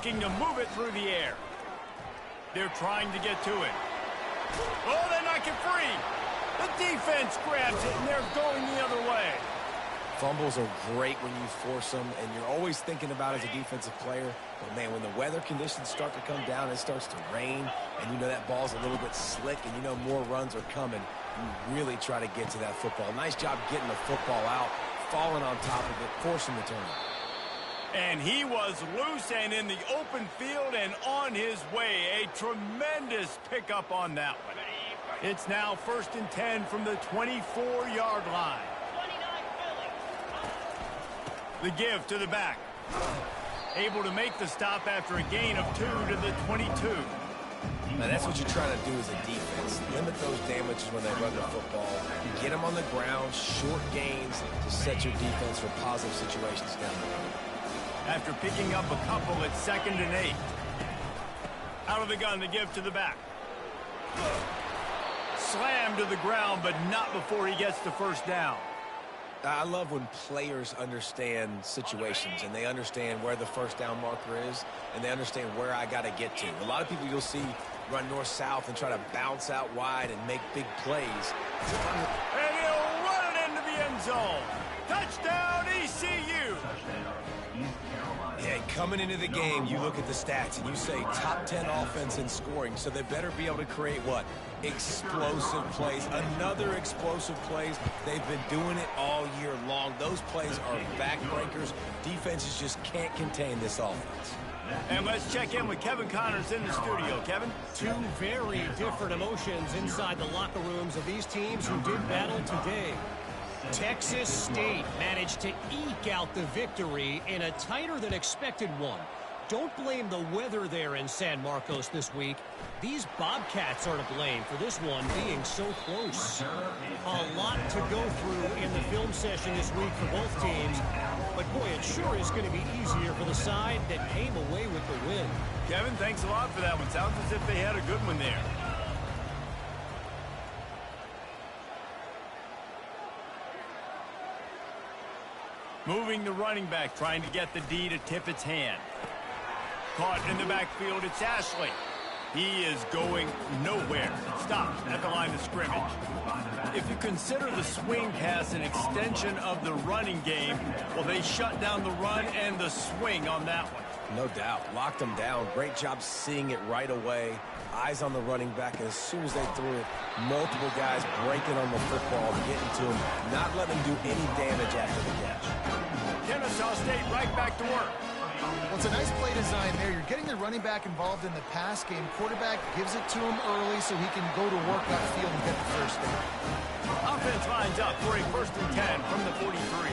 looking to move it through the air. They're trying to get to it. Oh, they knock it free. The defense grabs it, and they're going the other way. Fumbles are great when you force them, and you're always thinking about it as a defensive player. But, man, when the weather conditions start to come down, it starts to rain, and you know that ball's a little bit slick, and you know more runs are coming, you really try to get to that football. Nice job getting the football out, falling on top of it, forcing the turnover. And he was loose and in the open field and on his way. A tremendous pickup on that one. It's now 1st and 10 from the 24-yard line. The give to the back. Able to make the stop after a gain of 2 to the 22. Now that's what you're trying to do as a defense. Limit those damages when they run the football. Get them on the ground, short gains to set your defense for positive situations down the road. After picking up a couple at 2nd and 8. Out of the gun, the give to the back. Slammed to the ground, but not before he gets the first down. I love when players understand situations and they understand where the first down marker is and they understand where I got to get to. A lot of people you'll see run north-south and try to bounce out wide and make big plays. And he'll run it into the end zone. Touchdown, ECU. Yeah, coming into the game, you look at the stats and you say top 10 offense in scoring, so they better be able to create what? Explosive plays. Another explosive plays. They've been doing it all year long. Those plays are backbreakers. Defenses just can't contain this offense. And let's check in with Kevin Connors in the studio. Kevin? Two very different emotions inside the locker rooms of these teams who did battle today. Texas State managed to eke out the victory in a tighter than expected one. Don't blame the weather there in San Marcos this week. These Bobcats are to blame for this one being so close. A lot to go through in the film session this week for both teams. But, boy, it sure is going to be easier for the side that came away with the win. Kevin, thanks a lot for that one. Sounds as if they had a good one there. Moving the running back, trying to get the D to tip its hand. Caught in the backfield, it's Ashley. He is going nowhere. Stops at the line of scrimmage. If you consider the swing pass an extension of the running game, well, they shut down the run and the swing on that one. No doubt. Locked them down. Great job seeing it right away. Eyes on the running back. And as soon as they threw it, multiple guys breaking on the football, getting to him, not letting him do any damage after the catch. Kennesaw State right back to work. Well, it's a nice play design there. You're getting the running back involved in the pass game. Quarterback gives it to him early so he can go to work upfield and get the first down. Offense lines up for a 1st and 10 from the 43.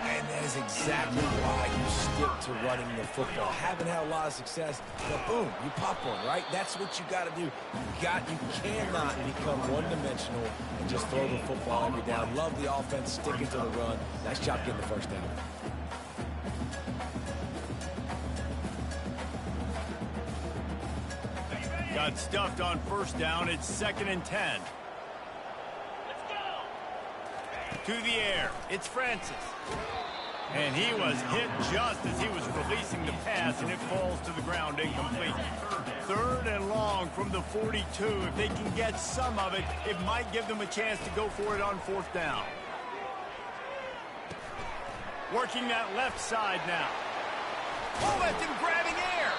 And that is exactly why you stick to running the football. Haven't had a lot of success, but boom, you pop one, right? That's what you got to do. You cannot become one-dimensional and just throw the football every down. Love the offense, sticking to the run. Nice job getting the first down. Got stuffed on 1st down. It's 2nd and 10. To the air. It's Francis. And he was hit just as he was releasing the pass, and it falls to the ground incomplete. 3rd and long from the 42. If they can get some of it, it might give them a chance to go for it on 4th down. Working that left side now. Oh, that's him grabbing air.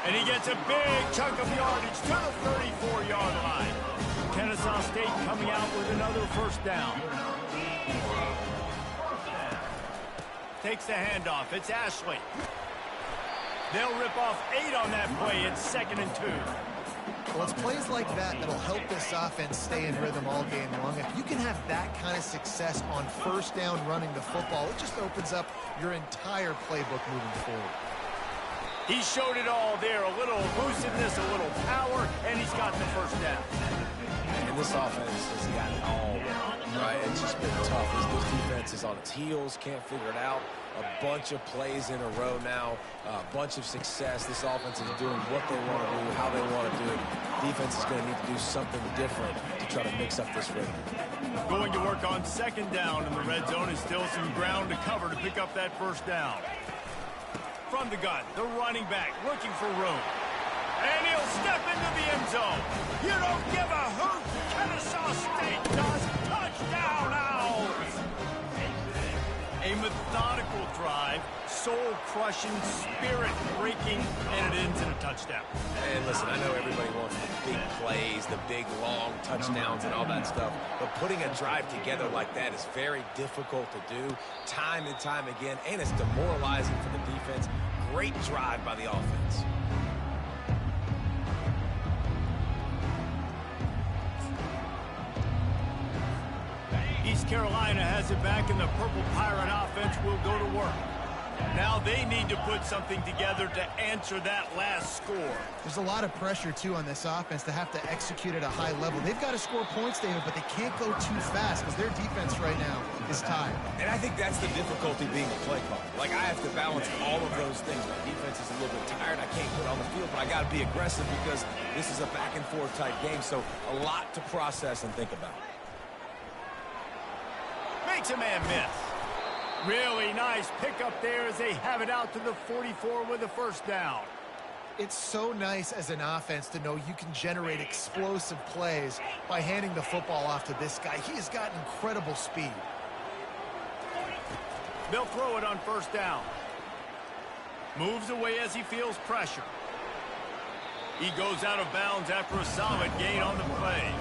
And he gets a big chunk of yardage to the 34-yard line. Kennesaw State coming out with another 1st down. Takes the handoff. It's Ashley. They'll rip off 8 on that play. It's 2nd and 2. Well, it's plays like that that'll help this offense stay in rhythm all game long. If you can have that kind of success on 1st down running the football, it just opens up your entire playbook moving forward. He showed it all there. A little elusiveness, a little power, and he's got the 1st down. And this offense has got it all, right? It's just been tough. This defense is on its heels, can't figure it out. A bunch of plays in a row now, a bunch of success. This offense is doing what they want to do, how they want to do it. Defense is going to need to do something different to try to mix up this rhythm. Going to work on 2nd down in the red zone. Is still some ground to cover to pick up that 1st down. From the gun, the running back looking for room. And he'll step into the end zone. You don't give a hoot. Kennesaw State does. Touchdown, Owls. A methodical drive, soul-crushing, spirit-breaking, and it ends in a touchdown. And listen, I know everybody wants the big plays, the big, long touchdowns and all that stuff, but putting a drive together like that is very difficult to do time and time again, and it's demoralizing for the defense. Great drive by the offense. East Carolina has it back, and the Purple Pirate offense will go to work. Now they need to put something together to answer that last score. There's a lot of pressure, too, on this offense to have to execute at a high level. They've got to score points, David, but they can't go too fast because their defense right now is tired. And I think that's the difficulty being a play caller. Like, I have to balance all of those things. My defense is a little bit tired. I can't put it on the field, but I got to be aggressive because this is a back-and-forth type game, so a lot to process and think about. Makes a man miss. Really nice pickup there as they have it out to the 44 with a first down. It's so nice as an offense to know you can generate explosive plays by handing the football off to this guy. He has got incredible speed. They'll throw it on first down. Moves away as he feels pressure. He goes out of bounds after a solid gain on the play.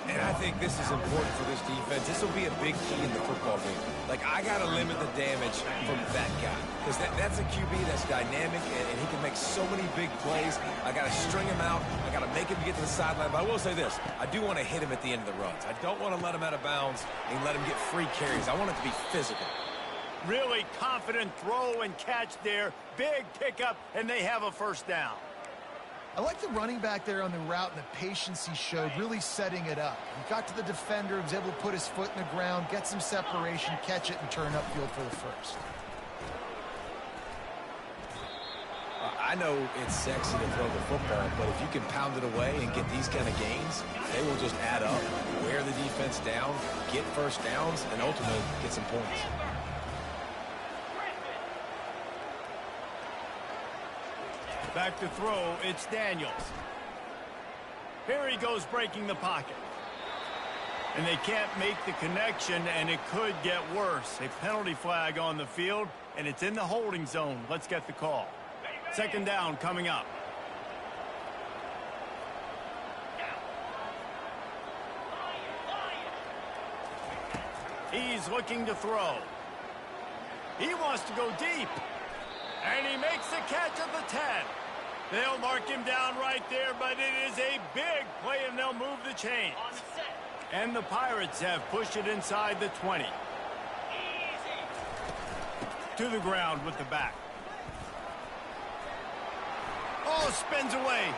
And I think this is important for this defense. This will be a big key in the football game. Like, I got to limit the damage from that guy. Because that's a QB that's dynamic, and he can make so many big plays. I got to string him out. I got to make him get to the sideline. But I will say this. I do want to hit him at the end of the runs. I don't want to let him out of bounds and let him get free carries. I want it to be physical. Really confident throw and catch there. Big pickup, and they have a first down. I like the running back there on the route and the patience he showed, really setting it up. He got to the defender, was able to put his foot in the ground, get some separation, catch it, and turn upfield for the first. I know it's sexy to throw the football, but if you can pound it away and get these kind of gains, they will just add up, wear the defense down, get first downs, and ultimately get some points. Back to throw, it's Daniels. Here he goes breaking the pocket. And they can't make the connection, and it could get worse. A penalty flag on the field, and it's in the holding zone. Let's get the call. Second down coming up. He's looking to throw. He wants to go deep. And he makes the catch at the 10. They'll mark him down right there, but it is a big play, and they'll move the chains. And the Pirates have pushed it inside the 20. To the ground with the back. Oh, spins away.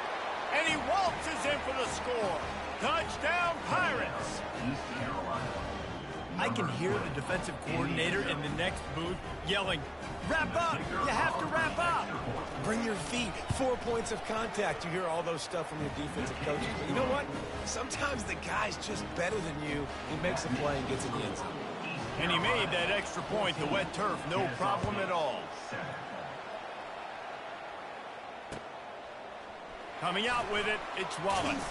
And he waltzes in for the score. Touchdown, Pirates. I can hear the defensive coordinator in the next booth yelling, "Wrap up! You have to wrap up!" Bring your feet. 4 points of contact. You hear all those stuff from your defensive coaches. But you know what? Sometimes the guy's just better than you. He makes a play and gets in the end zone. And he made that extra point, the wet turf, no problem at all. Coming out with it, it's Wallace.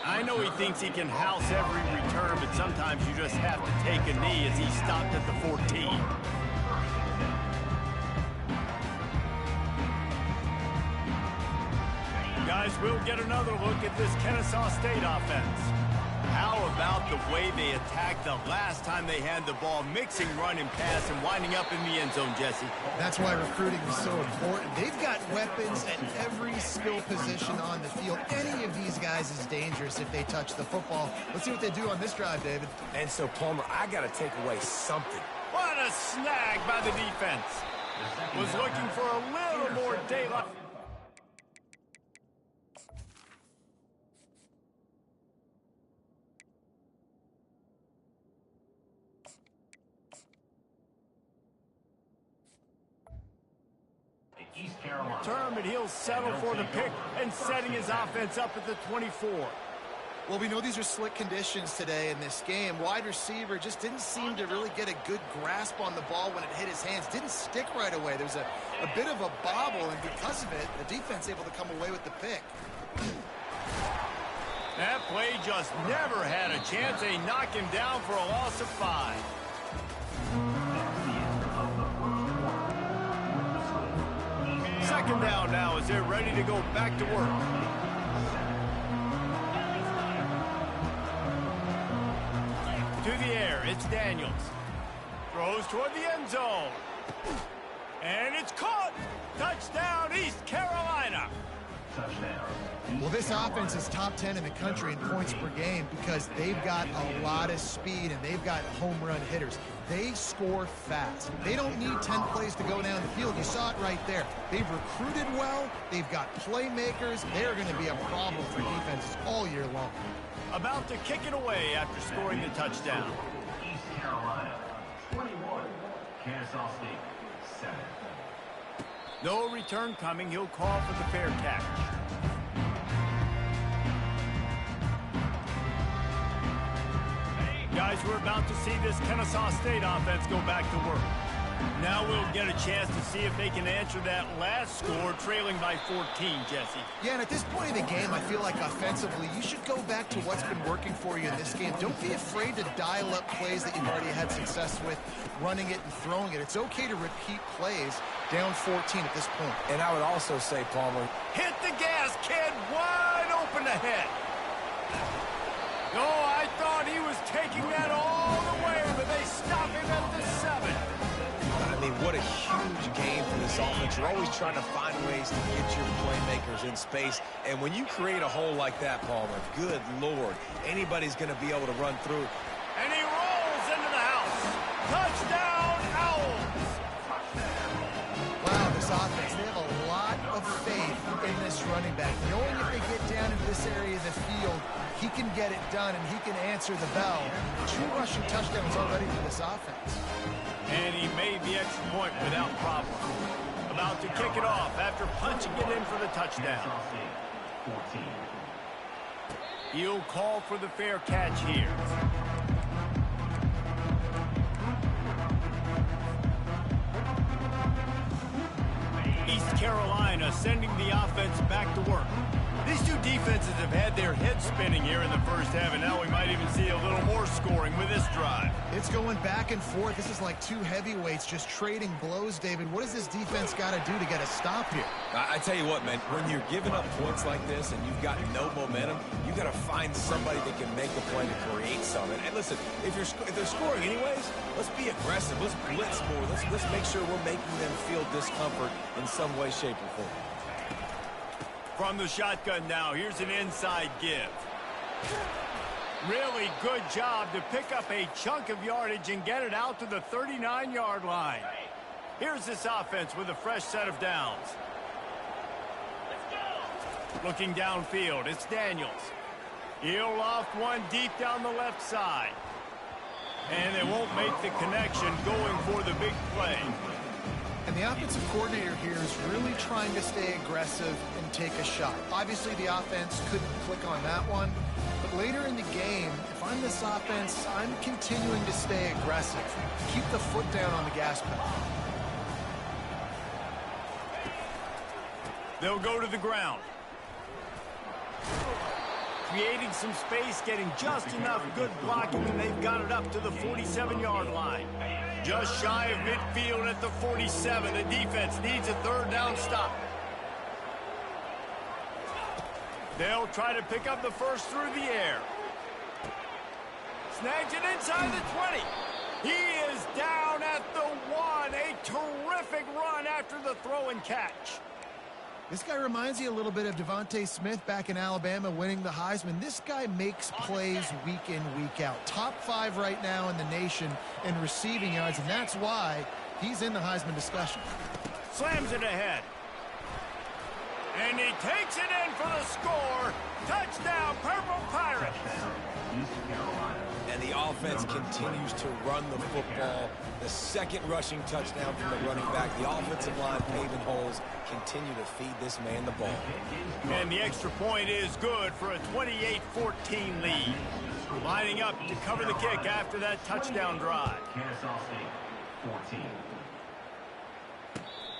I know he thinks he can house every return, but sometimes you just have to take a knee as he stopped at the 14. Guys, we'll get another look at this Kennesaw State offense. How about the way they attacked the last time they had the ball, mixing run and pass and winding up in the end zone, Jesse? That's why recruiting is so important. They've got weapons at every skill position on the field. Any of these guys is dangerous if they touch the football. Let's see what they do on this drive, David. And so, Palmer, I got to take away something. What a snag by the defense. Was looking for a little more daylight. Carolina. Term, and he'll settle for the pick and setting his offense up at the 24. Well, we know these are slick conditions today in this game. Wide receiver just didn't seem to really get a good grasp on the ball when it hit his hands. Didn't stick right away. There was a bit of a bobble, and because of it, the defense able to come away with the pick. That play just never had a chance. They knock him down for a loss of 5. Second down now as they're ready to go back to work. To the air, it's Daniels. Throws toward the end zone. And it's caught. Touchdown, East Carolina. Well, this offense is top 10 in the country in points per game because they've got a lot of speed and they've got home run hitters. They score fast. They don't need 10 plays to go down the field. You saw it right there. They've recruited well. They've got playmakers. They're going to be a problem for defenses all year long. About to kick it away after scoring the touchdown. East Carolina, 21. Kennesaw State, 7. No return coming. He'll call for the fair catch. Guys, we're about to see this Kennesaw State offense go back to work. Now we'll get a chance to see if they can answer that last score, trailing by 14, Jesse. Yeah, and at this point in the game, I feel like offensively, you should go back to what's been working for you in this game. Don't be afraid to dial up plays that you've already had success with, running it and throwing it. It's okay to repeat plays down 14 at this point. And I would also say, Palmer, Hit the gas, kid. Wide open ahead. No, I thought he was taking that all the way, but they stop him at the 7. I mean, what a huge game for this offense. You're always trying to find ways to get your playmakers in space. And when you create a hole like that, Palmer, good Lord, anybody's going to be able to run through. And he rolls into the house. Touchdown, Owls. Wow, this offense, they have a lot of faith in this running back. Knowing if they get down into this area of the field, he can get it done and he can answer the bell. 2 rushing touchdowns already for this offense. And he made the extra point without problem. About to kick it off after punching it in for the touchdown. 14. He'll call for the fair catch here. East Carolina sending the offense back to work. These two defenses have had their heads spinning here in the first half, and now we might even see a little more scoring with this drive. It's going back and forth. This is like 2 heavyweights just trading blows, David. What does this defense got to do to get a stop here? I tell you what, man, when you're giving up points like this and you've got no momentum, you got to find somebody that can make a play to create something. And listen, if they're scoring anyways, let's be aggressive. Let's blitz more. Let's make sure we're making them feel discomfort in some way, shape, or form. From the shotgun now, here's an inside give. Really good job to pick up a chunk of yardage and get it out to the 39-yard line. Here's this offense with a fresh set of downs. Looking downfield, it's Daniels. He'll loft one deep down the left side. And they won't make the connection going for the big play. And the offensive coordinator here is really trying to stay aggressive and take a shot. Obviously, the offense couldn't click on that one. But later in the game, if I'm this offense, I'm continuing to stay aggressive. Keep the foot down on the gas pedal. They'll go to the ground. Creating some space, getting just enough good blocking, and they've got it up to the 47-yard line. Just shy of midfield at the 47. The defense needs a 3rd down stop. They'll try to pick up the first through the air. Snags it inside the 20. He is down at the 1. A terrific run after the throw and catch. This guy reminds you a little bit of Devontae Smith back in Alabama winning the Heisman. This guy makes plays week in, week out. Top 5 right now in the nation in receiving yards, and that's why he's in the Heisman discussion. Slams it ahead. And he takes it in for the score. Touchdown, Purple Pirates. And the offense continues to run the football. The second rushing touchdown from the running back. The offensive line paving holes continue to feed this man the ball. And the extra point is good for a 28-14 lead. Lining up to cover the kick after that touchdown drive. Kennesaw State, 14.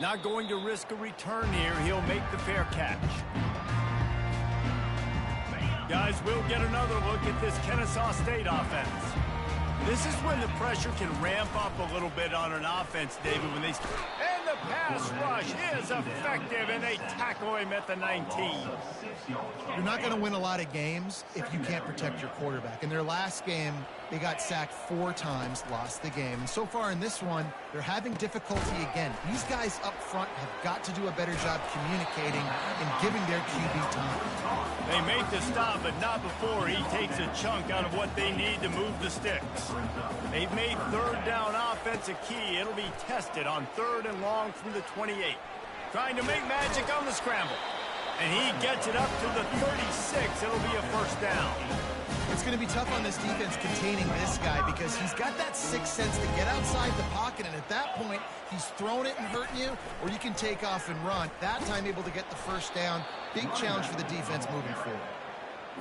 Not going to risk a return here. He'll make the fair catch. Guys, we'll get another look at this Kennesaw State offense. This is when the pressure can ramp up a little bit on an offense, David, when they... And the pass rush is effective, and they tackle him at the 19. You're not going to win a lot of games if you can't protect your quarterback. In their last game, they got sacked 4 times, lost the game. And so far in this one, they're having difficulty again. These guys up front have got to do a better job communicating and giving their QB time. They make the stop, but not before he takes a chunk out of what they need to move the sticks. They've made third down offense a key. It'll be tested on 3rd and long from the 28. Trying to make magic on the scramble. And he gets it up to the 36. It'll be a first down. It's going to be tough on this defense containing this guy because he's got that sixth sense to get outside the pocket, and at that point, he's throwing it and hurting you, or you can take off and run. That time able to get the first down. Big challenge for the defense moving forward.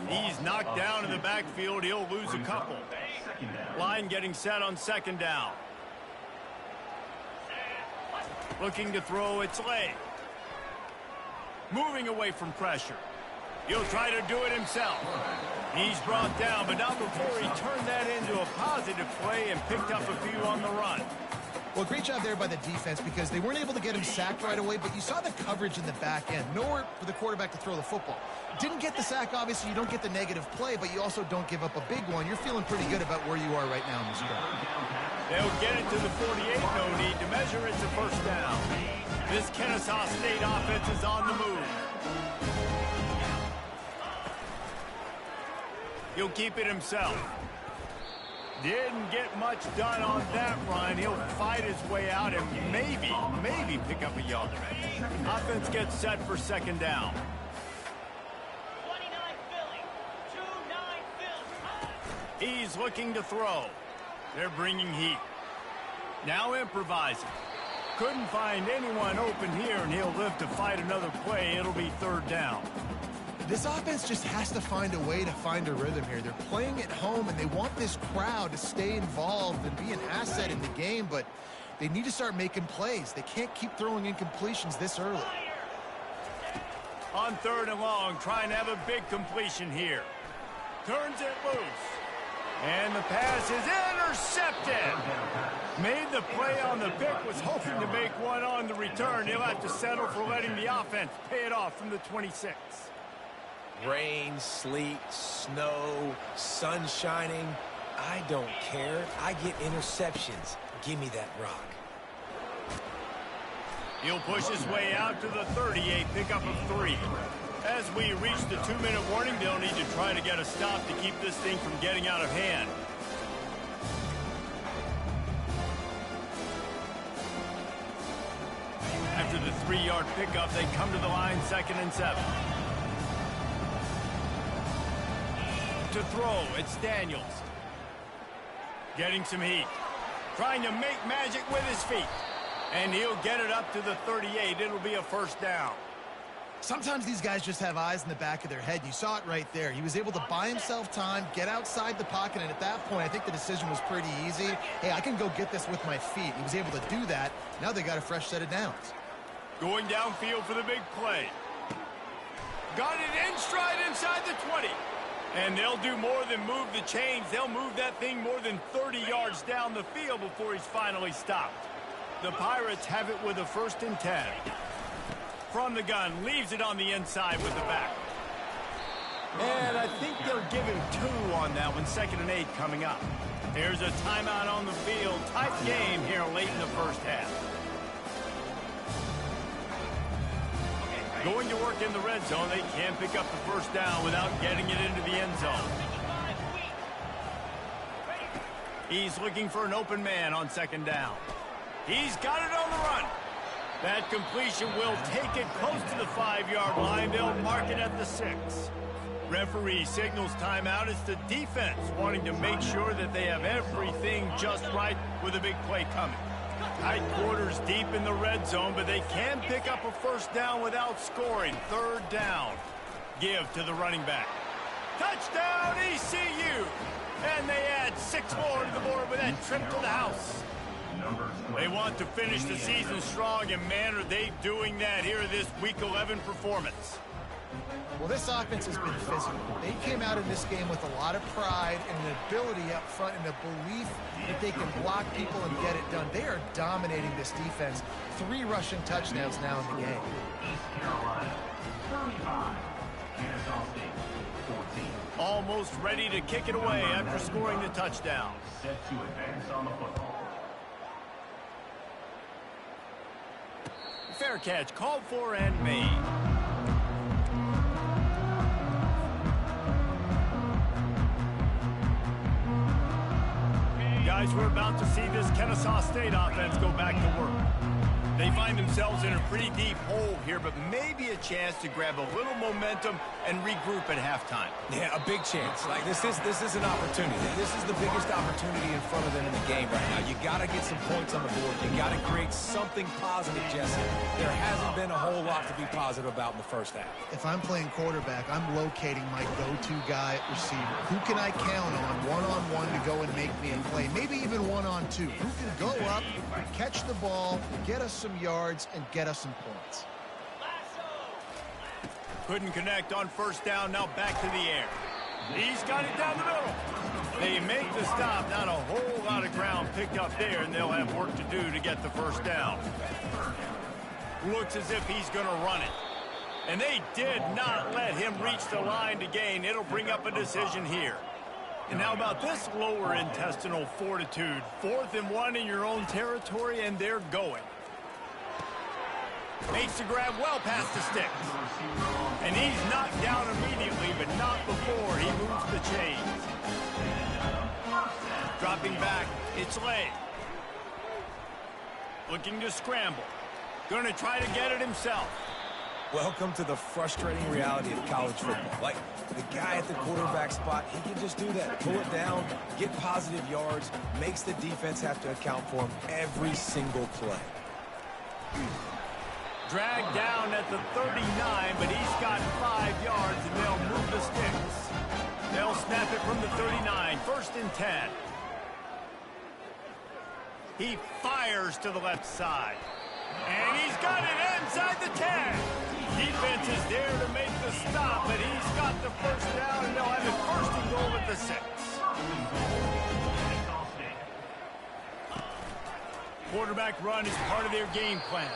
He's knocked down in the backfield. He'll lose a couple. Line getting set on 2nd down. Looking to throw its leg. Moving away from pressure. He'll try to do it himself. He's brought down, but not before he turned that into a positive play and picked up a few on the run. Well, great job there by the defense because they weren't able to get him sacked right away, but you saw the coverage in the back end. Nowhere for the quarterback to throw the football. Didn't get the sack, obviously. You don't get the negative play, but you also don't give up a big one. You're feeling pretty good about where you are right now in this drive. They'll get it to the 48. No need to measure. It's a first down. This Kennesaw State offense is on the move. He'll keep it himself. Didn't get much done on that run. He'll fight his way out and maybe pick up a yard. Offense gets set for 2nd down. 29 Philly. 2-9 Philly. He's looking to throw. They're bringing heat. Now improvising. Couldn't find anyone open here, and he'll live to fight another play. It'll be 3rd down. This offense just has to find a way to find a rhythm here. They're playing at home, and they want this crowd to stay involved and be an asset in the game, but they need to start making plays. They can't keep throwing incompletions this early. On 3rd and long, trying to have a big completion here. Turns it loose. And the pass is intercepted. Made the play on the pick, was hoping to make one on the return. He'll have to settle for letting the offense pay it off from the 26. Rain, sleet, snow, sun shining. I don't care. I get interceptions. Give me that rock. He'll push his way out to the 38, pickup of 3. As we reach the 2-minute warning, they'll need to try to get a stop to keep this thing from getting out of hand. After the 3-yard pickup, they come to the line 2nd and 7. To throw, it's Daniels. Getting some heat. Trying to make magic with his feet. And he'll get it up to the 38. It'll be a first down. Sometimes these guys just have eyes in the back of their head. You saw it right there. He was able to buy himself time, get outside the pocket, and at that point, I think the decision was pretty easy. Hey, I can go get this with my feet. He was able to do that. Now they got a fresh set of downs. Going downfield for the big play. Got it in stride inside the 20. And they'll do more than move the chains. They'll move that thing more than 30 yards down the field before he's finally stopped. The Pirates have it with a 1st and 10. From the gun, leaves it on the inside with the back. And I think they'll give him 2 on that one. 2nd and 8 coming up. There's a timeout on the field. Tight game here late in the first half. Going to work in the red zone. They can't pick up the first down without getting it into the end zone. He's looking for an open man on 2nd down. He's got it on the run. That completion will take it close to the 5-yard line. They'll mark it at the 6. Referee signals timeout. It's the defense wanting to make sure that they have everything just right with a big play coming. Tight quarters deep in the red zone, but they can pick up a first down without scoring. Third down. Give to the running back. Touchdown, ECU! And they add 6 more to the board with that trip to the house. They want to finish the season strong, and man, are they doing that here in this Week 11 performance. Well, this offense has been physical. They came out in this game with a lot of pride and an ability up front and a belief that they can block people and get it done. They are dominating this defense. 3 rushing touchdowns now in the game. East Carolina, 35. Kennesaw State, 14. Almost ready to kick it away after scoring the touchdown. Set to advance on the football. Fair catch, called for and made. Guys, we're about to see this Kennesaw State offense go back to work. They find themselves in a pretty deep hole here, but maybe a chance to grab a little momentum and regroup at halftime. Yeah, a big chance. Like this is an opportunity. This is the biggest opportunity in front of them in the game right now. You got to get some points on the board. You got to create something positive, Jesse. There hasn't been a whole lot to be positive about in the first half. If I'm playing quarterback, I'm locating my go-to guy at receiver. Who can I count on one-on-one to go and make me a play? Maybe even one-on-two. Who can go up, catch the ball, get us some yards, and get us some points. Couldn't connect on first down, now back to the air. He's got it down the middle. They make the stop, not a whole lot of ground picked up there, and they'll have work to do to get the first down. Looks as if he's going to run it. And they did not let him reach the line to gain. It'll bring up a decision here. And how about this lower intestinal fortitude? 4th and 1 in your own territory, and they're going. Makes the grab well past the sticks. And he's knocked down immediately, but not before he moves the chains. Dropping back, it's Lay. Looking to scramble. Going to try to get it himself. Welcome to the frustrating reality of college football. Like, the guy at the quarterback spot, he can just do that. Pull it down, get positive yards, makes the defense have to account for him every single play. Dragged down at the 39, but he's got 5 yards, and they'll move the sticks. They'll snap it from the 39, 1st and 10. He fires to the left side. And he's got it inside the 10. Defense is there to make the stop, but he's got the first down, and they'll have it 1st and goal at the 6. Quarterback run is part of their game plan.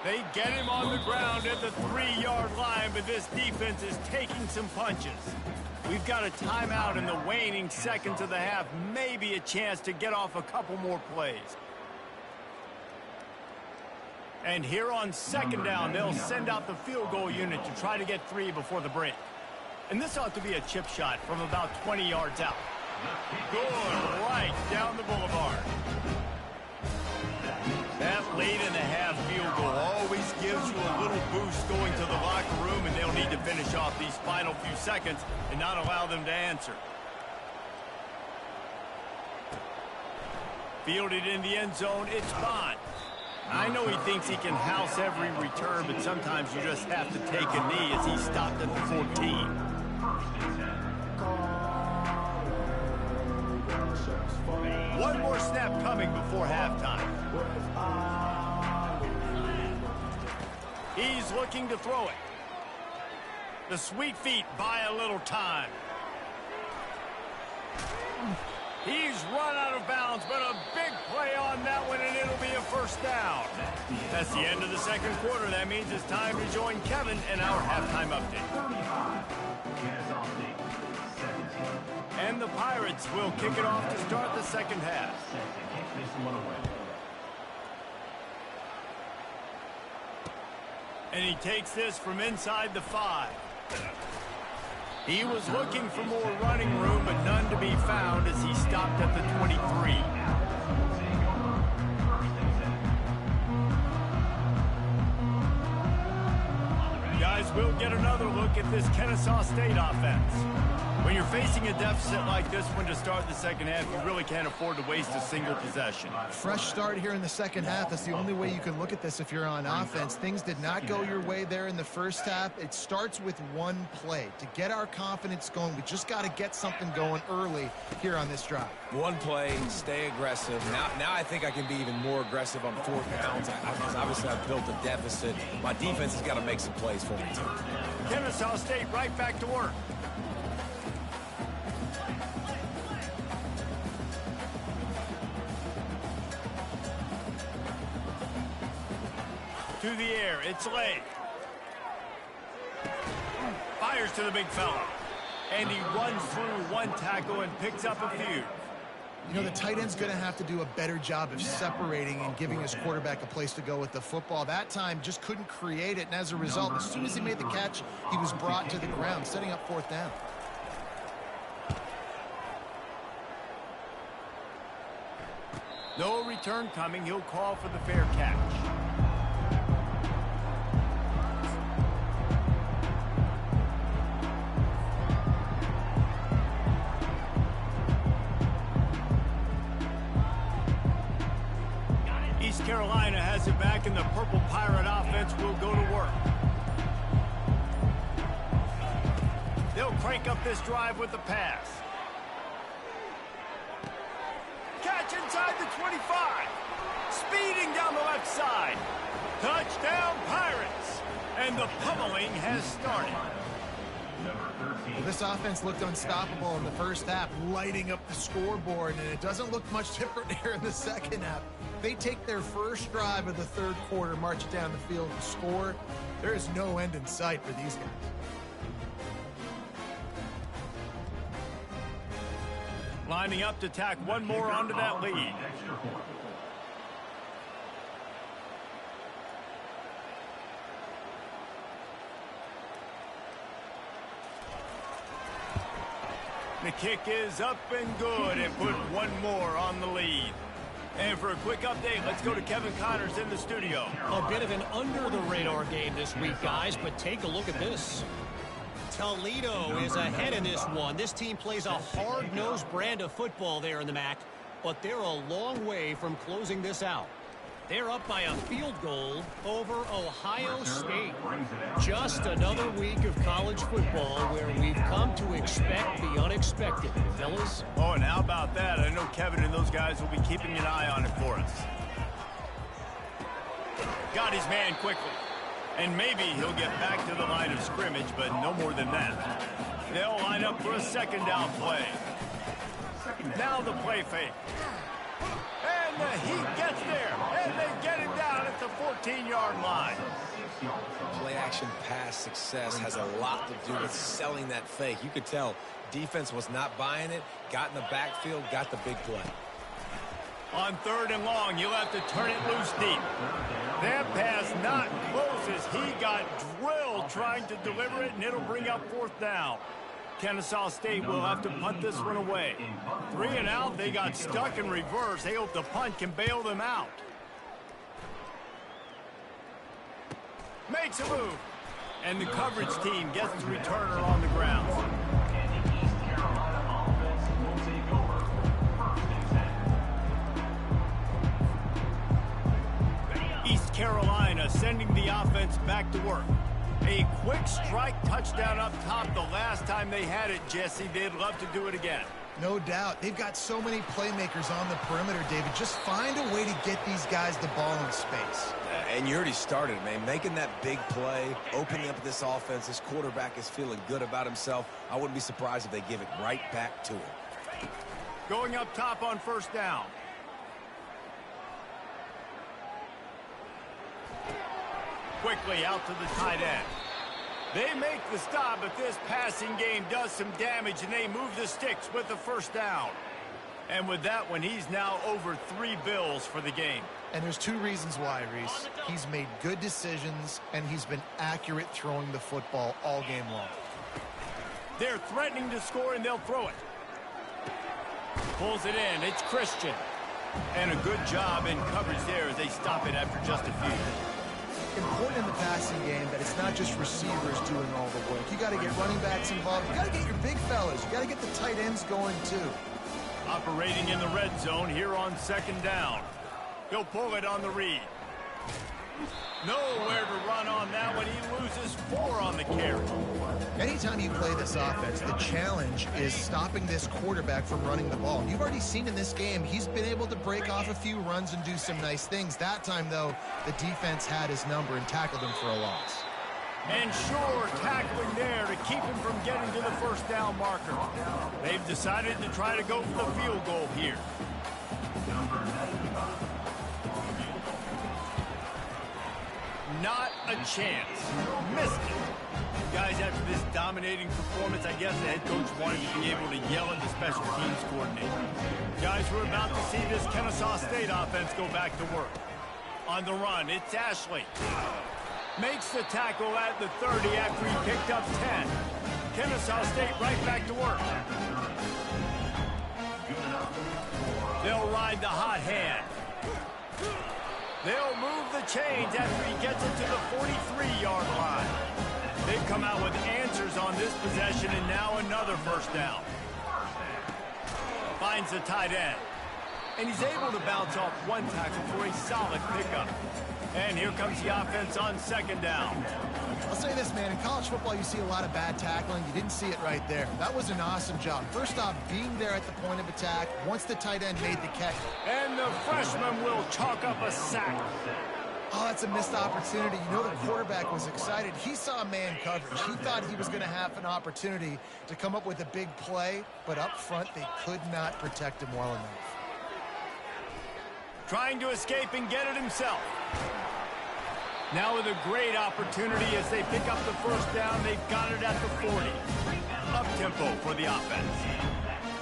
They get him on the ground at the 3-yard line, but this defense is taking some punches. We've got a timeout in the waning seconds of the half, maybe a chance to get off a couple more plays. And here on 2nd down, they'll send out the field goal unit to try to get 3 before the break. And this ought to be a chip shot from about 20 yards out. Going right down the boulevard. That late-in-the-half field goal always gives you a little boost going to the locker room, and they'll need to finish off these final few seconds and not allow them to answer. Fielded in the end zone, it's Bond. I know he thinks he can house every return, but sometimes you just have to take a knee as he stopped at the 14. One more snap coming before halftime. He's looking to throw it. The sweet feet buy a little time. He's run out of bounds, but a big play on that one, and it'll be a first down. That's the end of the 2nd quarter. That means it's time to join Kevin in our halftime update. And the Pirates will kick it off to start the 2nd half. And he takes this from inside the 5. He was looking for more running room, but none to be found as he stopped at the 23. Guys, as we'll get another look at this Kennesaw State offense. When you're facing a deficit like this one to start the second half, you really can't afford to waste a single possession. Fresh start here in the second half. That's the only way you can look at this if you're on offense. Things did not go your way there in the first half. It starts with one play. To get our confidence going, we just got to get something going early here on this drive. One play, stay aggressive. Now I think I can be even more aggressive on fourth downs. Because obviously I've built a deficit. My defense has got to make some plays for me, too. Kennesaw State right back to work. To the air, it's Lay. Fires to the big fella. And he runs through one tackle and picks up a few. You know, the tight end's going to have to do a better job of separating and giving his quarterback a place to go with the football. That time just couldn't create it, and as a result, as soon as he made the catch, he was brought to the ground, setting up fourth down. No return coming. He'll call for the fair catch. East Carolina has it back, and the Purple Pirate offense will go to work. They'll crank up this drive with the pass. Catch inside the 25. Speeding down the left side. Touchdown, Pirates. And the pummeling has started. Well, this offense looked unstoppable in the first half, lighting up the scoreboard, and it doesn't look much different here in the second half. They take their first drive of the third quarter, march it down the field and score. There is no end in sight for these guys. Lining up to tack one more onto that lead. The kick is up and good, and put one more on the lead. And for a quick update, let's go to Kevin Connors in the studio. A bit of an under-the-radar game this week, guys, but take a look at this. Toledo is ahead in this one. This team plays a hard-nosed brand of football there in the MAC, but they're a long way from closing this out. They're up by a field goal over Ohio State. Just another week of college football where we've come to expect the unexpected, fellas. Oh, and how about that? I know Kevin and those guys will be keeping an eye on it for us. Got his man quickly. And maybe he'll get back to the line of scrimmage, but no more than that. They'll line up for a second down play. Now the play fake. And the Heat gets there. And they get it down at the 14-yard line. Play action pass success has a lot to do with selling that fake. You could tell defense was not buying it, got in the backfield, got the big play. On third and long, you'll have to turn it loose deep. That pass not close as he got drilled trying to deliver it, and it'll bring up fourth down. Kennesaw State will have to punt this one away. 3 and out, they got stuck in reverse. They hope the punt can bail them out. Makes a move. And the coverage team gets the returner on the ground. East Carolina sending the offense back to work. A quick strike touchdown up top the last time they had it, Jesse. They'd love to do it again. No doubt. They've got so many playmakers on the perimeter, David. Just find a way to get these guys the ball in space. And you already started, man. Making that big play, opening up this offense. This quarterback is feeling good about himself. I wouldn't be surprised if they give it right back to him. Going up top on first down. Quickly out to the tight end. They make the stop, but this passing game does some damage, and they move the sticks with the first down. And with that one, he's now over 3 bills for the game. And there's 2 reasons why, Reese. He's made good decisions, and he's been accurate throwing the football all game long. They're threatening to score, and they'll throw it. Pulls it in. It's Christian. And a good job in coverage there as they stop it after just a few. important in the passing game that it's not just receivers doing all the work. You got to get running backs involved. You got to get your big fellas. You got to get the tight ends going too. Operating in the red zone here on second down. He'll pull it on the read. Nowhere to run on that one. He loses 4 on the carry. Anytime you play this offense, the challenge is stopping this quarterback from running the ball. You've already seen in this game, he's been able to break off a few runs and do some nice things. That time, though, the defense had his number and tackled him for a loss. And sure, tackling there to keep him from getting to the first down marker. They've decided to try to go for the field goal here. Not a chance. Missed it. Guys, after this dominating performance, I guess the head coach wanted to be able to yell at the special teams coordinator. Guys, we're about to see this Kennesaw State offense go back to work. On the run, it's Ashley. Makes the tackle at the 30 after he picked up 10. Kennesaw State right back to work. They'll ride the hot hand. They'll move the chains after he gets it to the 43-yard line. They've come out with answers on this possession, and now another first down. Finds the tight end. And he's able to bounce off one tackle for a solid pickup. And here comes the offense on second down. I'll say this, man. In college football, you see a lot of bad tackling. You didn't see it right there. That was an awesome job. First off, being there at the point of attack once the tight end made the catch. And the freshman will chalk up a sack. Oh, that's a missed opportunity. You know the quarterback was excited. He saw man coverage. He thought he was going to have an opportunity to come up with a big play, but up front, they could not protect him well enough. Trying to escape and get it himself. Now with a great opportunity as they pick up the first down, they've got it at the 40. Up-tempo for the offense.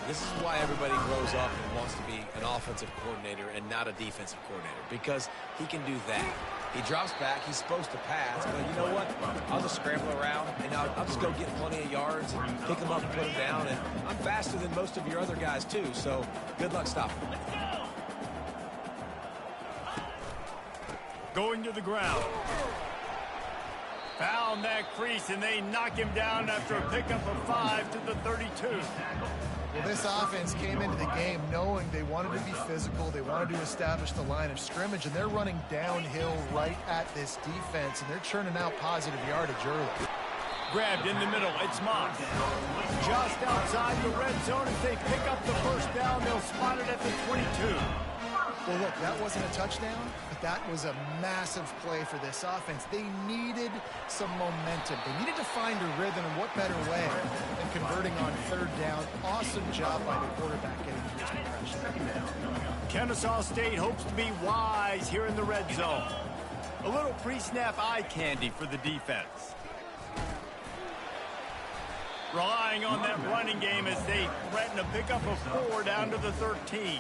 This is why everybody grows up and wants to be an offensive coordinator and not a defensive coordinator, because he can do that. He drops back, he's supposed to pass, but you know what? I'll just scramble around, and I'll just go get plenty of yards and pick them up and put them down, and I'm faster than most of your other guys, too, so good luck stopping them. Going to the ground. Found that crease, and they knock him down after a pickup of 5 to the 32. Well, this offense came into the game knowing they wanted to be physical, they wanted to establish the line of scrimmage, and they're running downhill right at this defense, and they're churning out positive yardage early. Grabbed in the middle, it's Moss. Just outside the red zone, as they pick up the first down, they'll spot it at the 22. Well, look, that wasn't a touchdown, but that was a massive play for this offense. They needed some momentum. They needed to find a rhythm, and what better way than converting on third down. Awesome job by the quarterback getting to his progression. Kennesaw State hopes to be wise here in the red zone. A little pre-snap eye candy for the defense. Relying on that running game as they threaten a pickup of 4 down to the 13.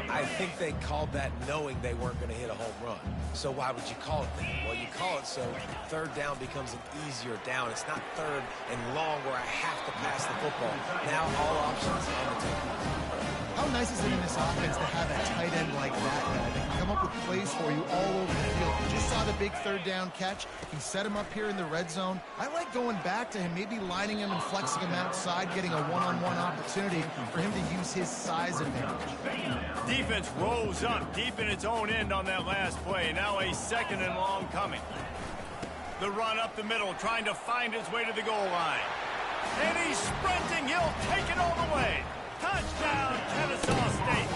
I think they called that knowing they weren't going to hit a home run. So why would you call it that? Well, you call it so third down becomes an easier down. It's not third and long where I have to pass the football. Now all options on the table. How nice is it in this offense to have a tight end like that guy that can come up with plays for you all over the field? You just saw the big third down catch. He set him up here in the red zone. I like going back to him, maybe lining him and flexing him outside, getting a one-on-one opportunity for him to use his size advantage. Defense rolls up deep in its own end on that last play. Now a second and long coming. The run up the middle, trying to find his way to the goal line. And he's sprinting. He'll take it all the way. Touchdown, Kennesaw State.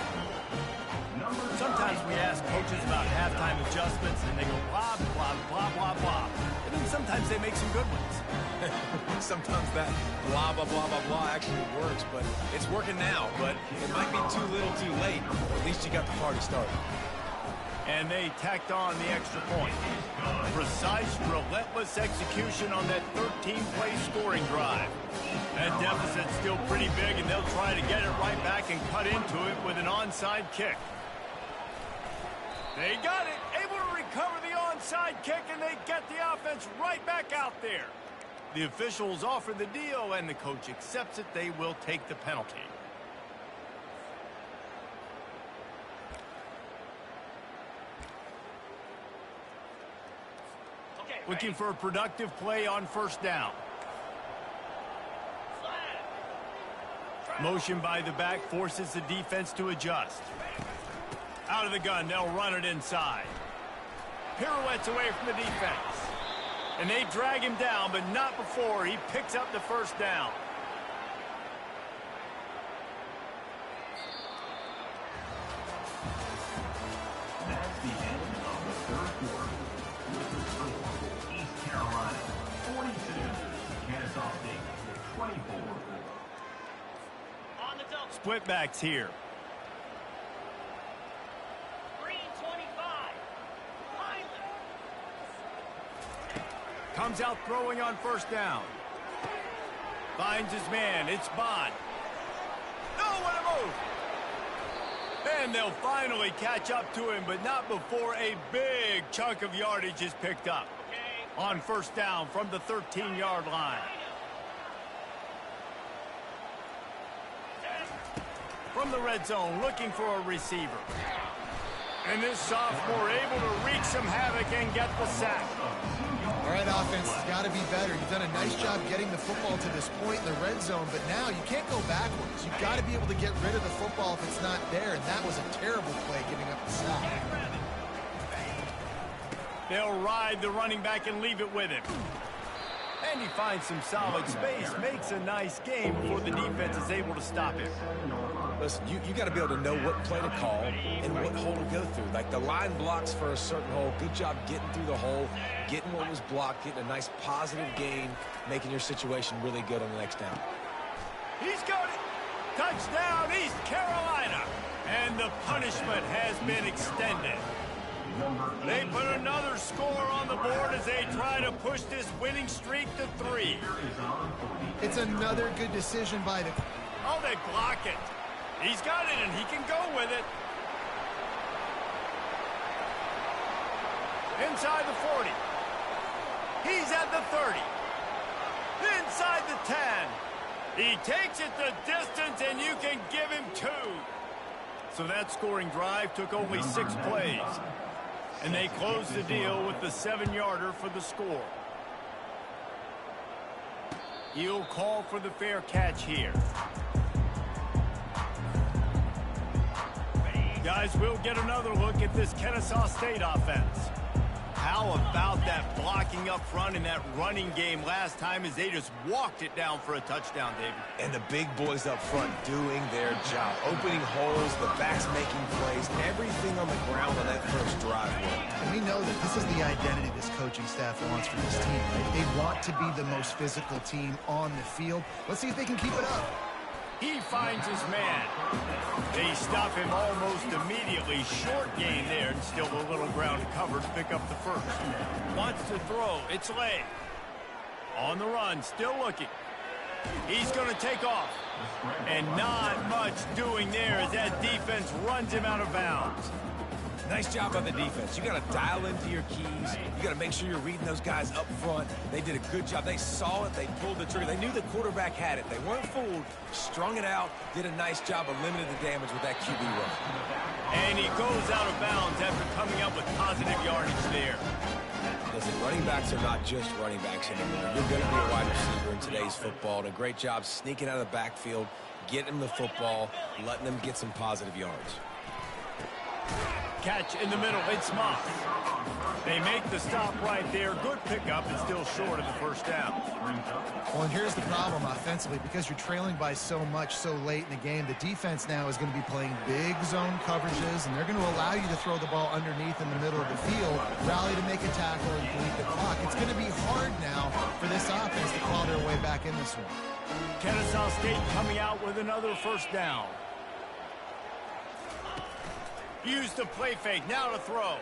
Sometimes we ask coaches about halftime adjustments, and they go blah, blah, blah, blah, blah. And then sometimes they make some good ones. Sometimes that blah, blah, blah, blah, blah actually works, but it's working now. But it might be too little too late. At least you got the party started. And they tacked on the extra point. Precise, relentless execution on that 13-play scoring drive. That deficit's still pretty big, and they'll try to get it right back and cut into it with an onside kick. They got it, able to recover the onside kick, and they get the offense right back out there. The officials offer the deal, and the coach accepts it. They will take the penalty. Looking for a productive play on first down. Motion by the back forces the defense to adjust. Out of the gun, they'll run it inside. Pirouettes away from the defense. And they drag him down, but not before he picks up the first down. That's the end of the third quarter. With the score, East Carolina 42, Kennesaw State 24. On the double. Split backs here. Green 25. Heismon. Comes out throwing on first down. Finds his man. It's Bond. Nowhere to move. And they'll finally catch up to him, but not before a big chunk of yardage is picked up. Okay. On first down from the 13-yard line. From the red zone, looking for a receiver. And this sophomore able to wreak some havoc and get the sack. All right, offense has got to be better. You've done a nice job getting the football to this point in the red zone, but now you can't go backwards. You've got to be able to get rid of the football if it's not there, and that was a terrible play giving up the sack. They'll ride the running back and leave it with him. And he finds some solid space, makes a nice game before the defense is able to stop him. Listen, you got to be able to know what play to call and what hole to go through. Like the line blocks for a certain hole. Good job getting through the hole, getting what was blocked, getting a nice positive gain, making your situation really good on the next down. He's got it. Touchdown, East Carolina. And the punishment has been extended. They put another score on the board as they try to push this winning streak to 3. It's another good decision by the... Oh, they block it. He's got it, and he can go with it. Inside the 40. He's at the 30. Inside the 10. He takes it the distance, and you can give him 2. So that scoring drive took only 6 plays. And they close the deal with the 7-yarder for the score. He'll call for the fair catch here. Guys, we'll get another look at this Kennesaw State offense. How about that blocking up front in that running game last time as they just walked it down for a touchdown, David? And the big boys up front doing their job. Opening holes, the backs making plays, everything on the ground on that first drive. And we know that this is the identity this coaching staff wants for this team, right? They want to be the most physical team on the field. Let's see if they can keep it up. He finds his man. They stop him almost immediately. Short gain there, and still a little ground covered to pick up the first. Wants to throw. It's late. On the run, still looking. He's going to take off. And not much doing there as that defense runs him out of bounds. Nice job on the defense. You got to dial into your keys. You got to make sure you're reading those guys up front. They did a good job. They saw it. They pulled the trigger. They knew the quarterback had it. They weren't fooled. Strung it out. Did a nice job of limiting the damage with that QB run. And he goes out of bounds after coming up with positive yardage there. Listen, running backs are not just running backs anymore. You're going to be a wide receiver in today's football. And a great job sneaking out of the backfield, getting them the football, letting them get some positive yards. Catch in the middle, it's Moss. They make the stop right there. Good pickup, and still short of the first down. Well, and here's the problem offensively. Because you're trailing by so much so late in the game, the defense now is going to be playing big zone coverages, and they're going to allow you to throw the ball underneath in the middle of the field, rally to make a tackle, and bleed the clock. It's going to be hard now for this offense to claw their way back in this one. Kennesaw State coming out with another first down. Use the play fake, now to throw.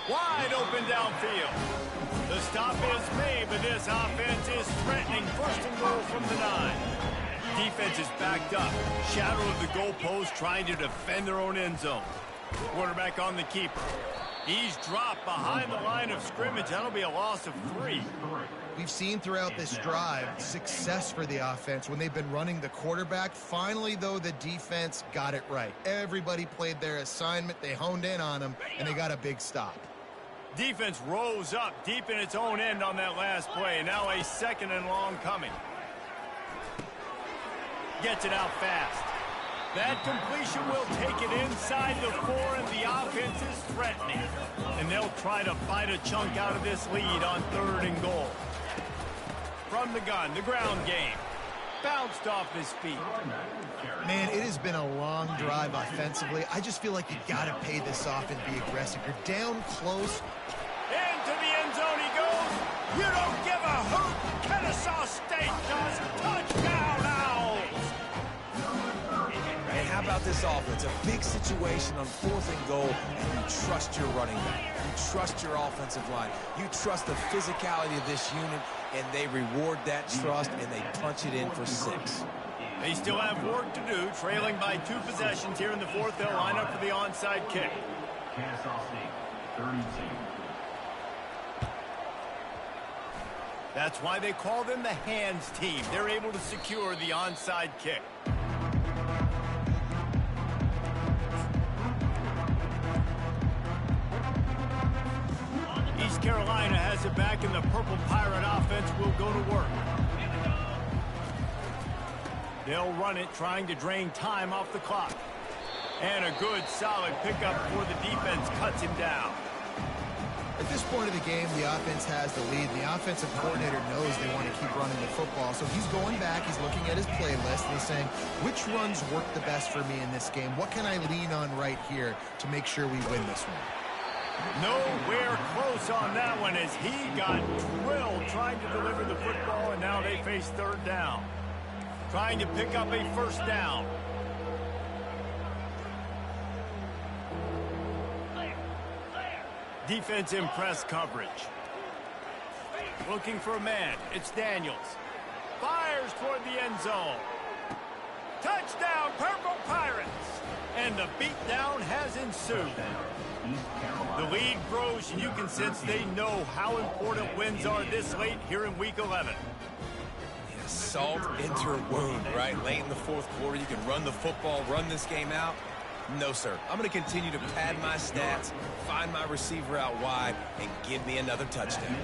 Wide open downfield. The stop is made, but this offense is threatening first and goal from the 9. Defense is backed up. Shadow of the goalpost trying to defend their own end zone. Quarterback on the keeper. He's dropped behind the line of scrimmage. That'll be a loss of 3. We've seen throughout this drive success for the offense when they've been running the quarterback. Finally, though, the defense got it right. Everybody played their assignment. They honed in on them, and they got a big stop. Defense rose up deep in its own end on that last play. Now a 2nd and long coming. Gets it out fast. That completion will take it inside the 4, and the offense is threatening. And they'll try to bite a chunk out of this lead on 3rd and goal. From the gun, the ground game. Bounced off his feet. Man, it has been a long drive offensively. I just feel like you got to pay this off and be aggressive. You're down close. Into the end zone he goes. You don't give a hoot. Kennesaw State does. Touchdown, Owls. And how about this offense? A big situation on 4th and goal, and you trust your running back. You trust your offensive line. You trust the physicality of this unit, and they reward that trust, and they punch it in for 6. They still have work to do, trailing by 2 possessions here in the 4th. They'll line up for the onside kick. Kennesaw State, 32. That's why they call them the hands team. They're able to secure the onside kick. East Carolina has it back, and the Purple Pirate offense will go to work. They'll run it, trying to drain time off the clock. And a good, solid pickup before the defense cuts him down. At this point of the game, the offense has the lead. The offensive coordinator knows they want to keep running the football. So he's going back, he's looking at his playlist, and he's saying, which runs work the best for me in this game? What can I lean on right here to make sure we win this one? Nowhere close on that one as he got drilled trying to deliver the football, and now they face 3rd down. Trying to pick up a 1st down. Defense in press coverage. Looking for a man. It's Daniels. Fires toward the end zone. Touchdown, Purple Pirates! And the beatdown has ensued. The lead grows, and you can sense they know how important wins are this late here in Week 11. Salt into a wound, right? Late in the 4th quarter, you can run the football, run this game out. No, sir. I'm going to continue to pad my stats, find my receiver out wide, and give me another touchdown.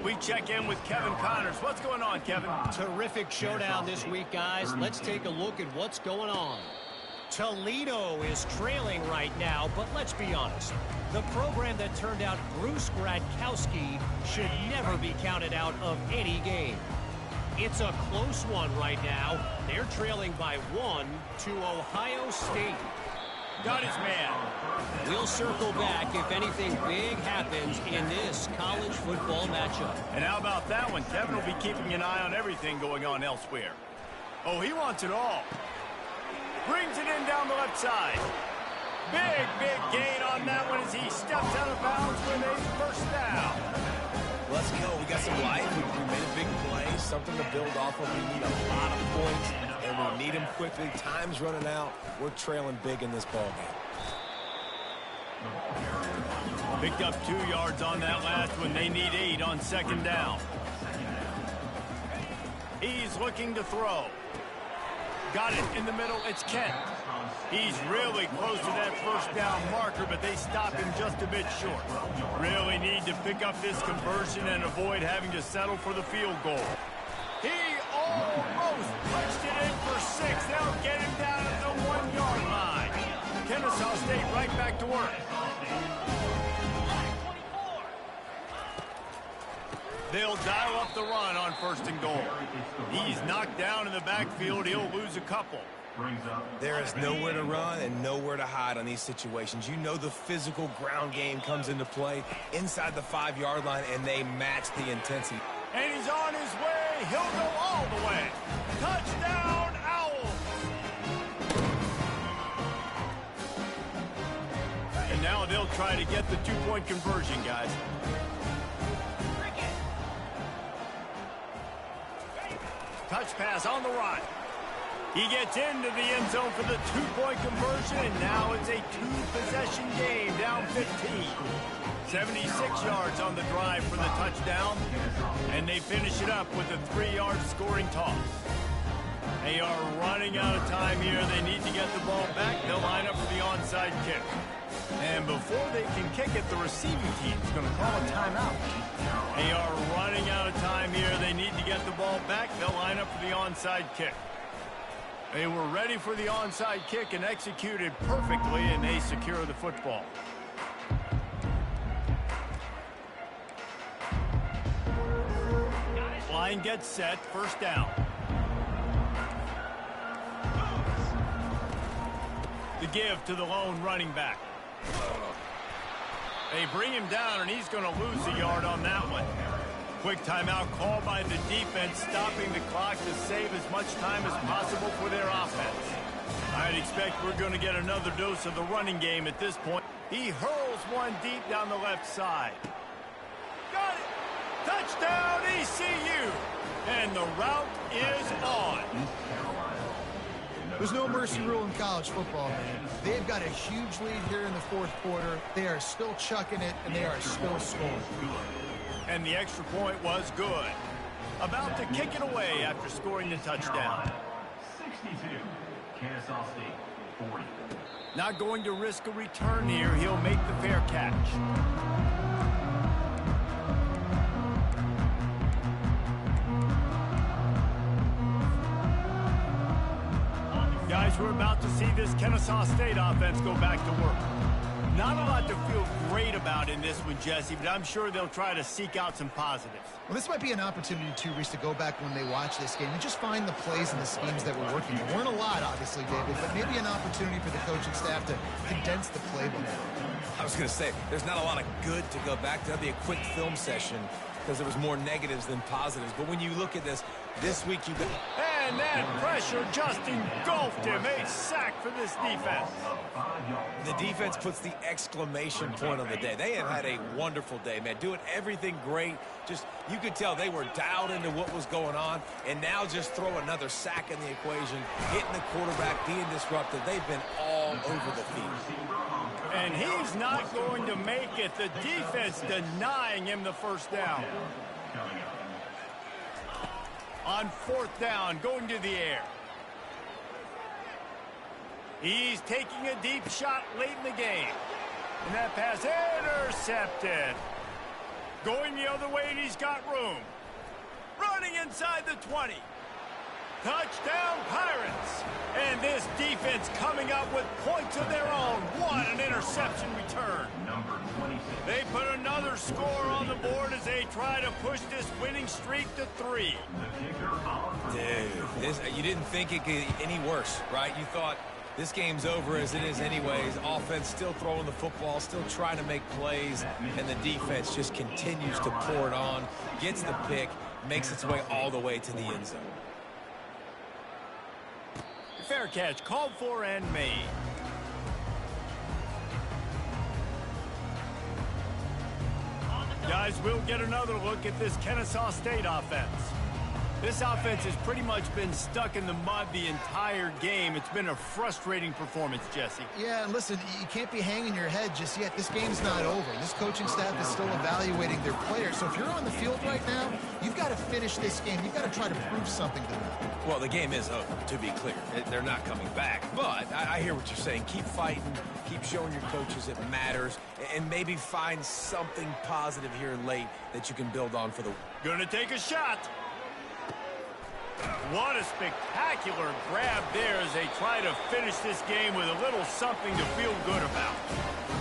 We check in with Kevin Connors. What's going on, Kevin? Terrific showdown this week, guys. Let's take a look at what's going on. Toledo is trailing right now, but let's be honest. The program that turned out Bruce Gradkowski should never be counted out of any game. It's a close one right now. They're trailing by 1 to Ohio State. Got his man. We'll circle back if anything big happens in this college football matchup. And how about that one? Kevin will be keeping an eye on everything going on elsewhere. Oh, he wants it all. Brings it in down the left side. Big gain on that one as he steps out of bounds with a 1st down. Let's go. We got some life. We made a big play, something to build off of. We need a lot of points, and we need them quickly. Time's running out. We're trailing big in this ballgame. Picked up 2 yards on that last one. They need 8 on 2nd down. He's looking to throw. Got it in the middle. It's Kent. He's really close to that 1st down marker, but they stop him just a bit short. Really need to pick up this conversion and avoid having to settle for the field goal. He almost punched it in for 6. They'll get him down at the 1-yard line. Kennesaw State right back to work. They'll dial up the run on 1st and goal. He's knocked down in the backfield. He'll lose a couple. There is nowhere to run and nowhere to hide on these situations. You know the physical ground game comes into play inside the 5-yard line, and they match the intensity. And he's on his way. He'll go all the way. Touchdown, Owls! And now they'll try to get the 2-point conversion, guys. Touch pass on the run. He gets into the end zone for the 2-point conversion, and now it's a 2-possession game, down 15. 76 yards on the drive for the touchdown, and they finish it up with a 3-yard scoring toss. They are running out of time here. They need to get the ball back. They'll line up for the onside kick. And before they can kick it, the receiving team's going to call a timeout. They are running out of time here. They need to get the ball back. They'll line up for the onside kick. They were ready for the onside kick and executed perfectly, and they secure the football. Line gets set, first down. The give to the lone running back. They bring him down, and he's going to lose a yard on that one. Quick timeout called by the defense, stopping the clock to save as much time as possible for their offense. I'd expect we're going to get another dose of the running game at this point. He hurls one deep down the left side. Got it! Touchdown, ECU! And the route is on. There's no mercy rule in college football, man. They've got a huge lead here in the fourth quarter. They are still chucking it, and they are still scoring. And the extra point was good. About to kick it away after scoring the touchdown. 62, Kennesaw State, 40. Not going to risk a return here. He'll make the fair catch. Guys, we're about to see this Kennesaw State offense go back to work. Not a lot to feel great about in this one, Jesse, but I'm sure they'll try to seek out some positives. Well, this might be an opportunity, too, Reese, to go back when they watch this game and just find the plays and the schemes that were working. There weren't a lot, obviously, David, but maybe an opportunity for the coaching staff to condense the playbook. I was going to say, there's not a lot of good to go back to. That'd be a quick film session because there was more negatives than positives. But when you look at this week you got... And that pressure just engulfed him. A sack for this defense. The defense puts the exclamation point on the day. They have had a wonderful day, man. Doing everything great. Just, you could tell they were dialed into what was going on. And now just throw another sack in the equation. Hitting the quarterback, being disruptive. They've been all over the field. And he's not going to make it. The defense denying him the first down. On fourth down, going to the air. He's taking a deep shot late in the game. And that pass intercepted. Going the other way, and he's got room. Running inside the 20. Touchdown, Pirates. And this defense coming up with points of their own. What an interception return. They put another score on the board as they try to push this winning streak to 3. Dude, you didn't think it could get any worse, right? You thought this game's over as it is anyways. Offense still throwing the football, still trying to make plays, and the defense just continues to pour it on, gets the pick, makes its way all the way to the end zone. Fair catch, called for and made. Guys, we'll get another look at this Kennesaw State offense. This offense has pretty much been stuck in the mud the entire game. It's been a frustrating performance, Jesse. Yeah, and listen, you can't be hanging your head just yet. This game's not over. This coaching staff is still evaluating their players. So if you're on the field right now, you've got to finish this game. You've got to try to prove something to them. Well, the game is over, to be clear. They're not coming back. But I hear what you're saying. Keep fighting. Keep showing your coaches it matters. And maybe find something positive here late that you can build on for the... Gonna take a shot. What a spectacular grab there as they try to finish this game with a little something to feel good about.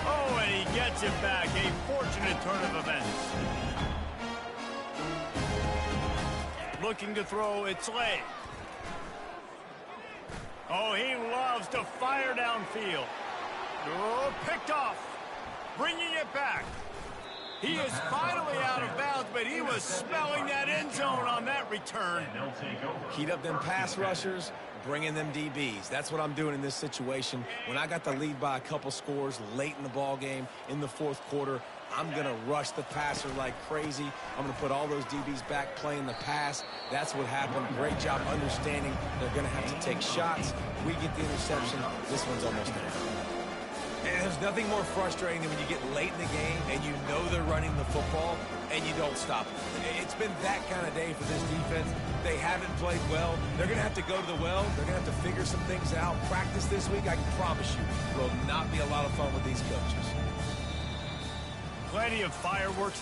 Oh, and he gets it back. A fortunate turn of events. Looking to throw, it's late. Oh, he loves to fire downfield. Oh, picked off. Bringing it back. He is finally out of bounds, but he was smelling that end zone on that return. Heat up them pass rushers, bring in them DBs. That's what I'm doing in this situation. When I got the lead by a couple scores late in the ball game in the fourth quarter, I'm going to rush the passer like crazy. I'm going to put all those DBs back playing the pass. That's what happened. Great job understanding they're going to have to take shots. We get the interception. This one's almost there. And there's nothing more frustrating than when you get late in the game and you know they're running the football and you don't stop it. It's been that kind of day for this defense. They haven't played well. They're going to have to go to the well. They're going to have to figure some things out. Practice this week, I can promise you, will not be a lot of fun with these coaches. Plenty of fireworks